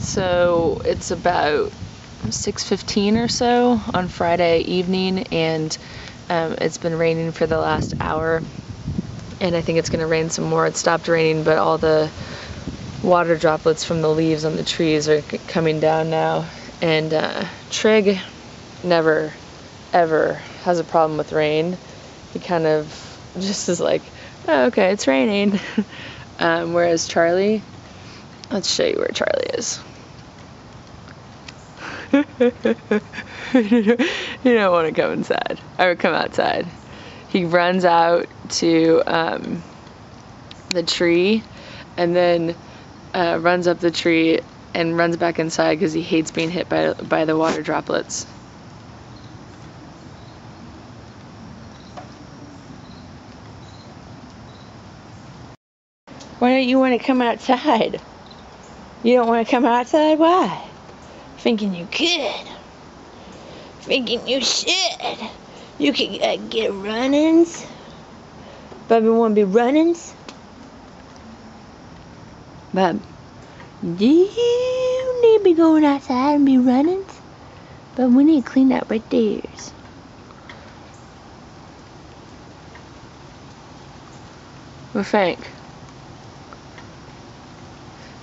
So it's about 6:15 or so on Friday evening, and it's been raining for the last hour, and I think it's going to rain some more. It stopped raining, but all the water droplets from the leaves on the trees are coming down now. And Trigg never ever has a problem with rain. He kind of just is like, oh, okay, it's raining. Whereas Charlie, let's show you where Charlie is. You don't want to come inside or come outside. He runs out to the tree, and then runs up the tree and runs back inside because he hates being hit by the water droplets. Why don't you want to come outside? You don't want to come outside? Why? Thinking you could. Thinking you should. You could get runnings. Bubby want to be runnings? Bub, do you need to be going outside and be runnings? But we need to clean that right there. What do you think?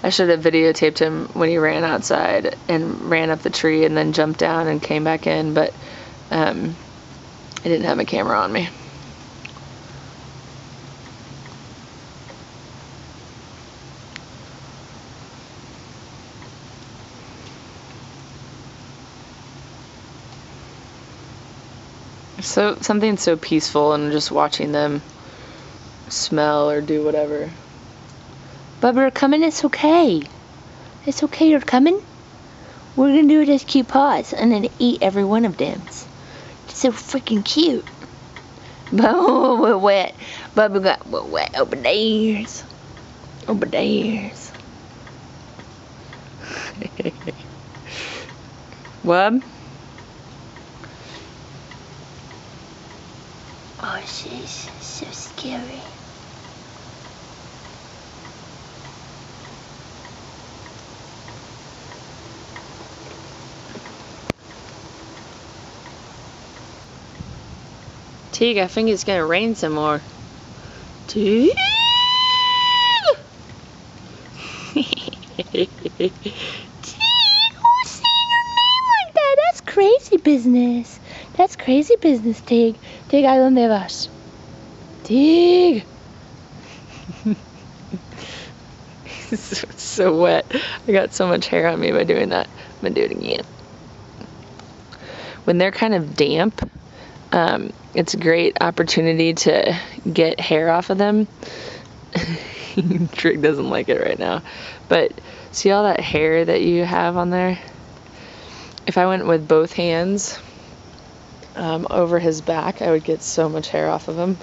I should have videotaped him when he ran outside and ran up the tree and then jumped down and came back in, but I didn't have my camera on me. So something so peaceful and just watching them smell or do whatever. Bubba, you're coming, it's okay. It's okay, you're coming. We're gonna do it as cute paws and then eat every one of them. It's so freaking cute. Bubba, we're wet. Bubba got wet over there. Over there. Wub? Oh, she's so scary. Tig, I think it's gonna rain some more. Tig! Tig, who's saying your name like that? That's crazy business. That's crazy business, Tig. Tig, ¿a dónde vas? Tig! It's so wet. I got so much hair on me by doing that. I'm gonna do it again. When they're kind of damp, it's a great opportunity to get hair off of them. Trigg doesn't like it right now. But see all that hair that you have on there? If I went with both hands over his back, I would get so much hair off of him.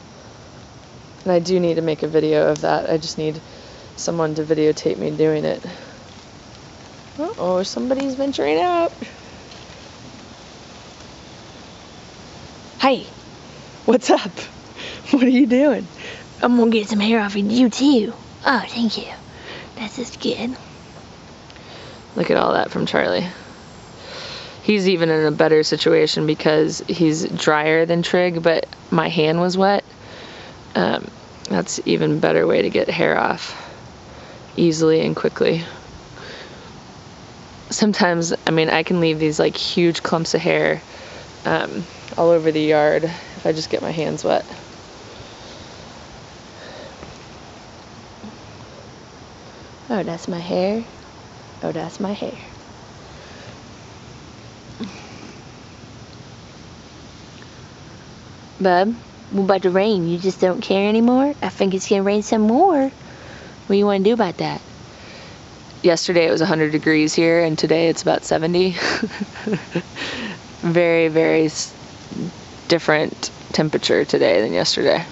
And I do need to make a video of that. I just need someone to videotape me doing it. Uh-oh, somebody's venturing out. Hey, what's up? What are you doing? I'm gonna get some hair off of you too. Oh, thank you. That's just good. Look at all that from Charlie. He's even in a better situation because he's drier than Trigg, but my hand was wet. That's even better way to get hair off easily and quickly. Sometimes, I mean, I can leave these like huge clumps of hair all over the yard if I just get my hands wet. Oh, that's my hair. Oh, that's my hair. Bub, what about the rain? You just don't care anymore? I think it's gonna rain some more. What do you want to do about that? Yesterday it was 100 degrees here, and today it's about 70. Very, very different temperature today than yesterday.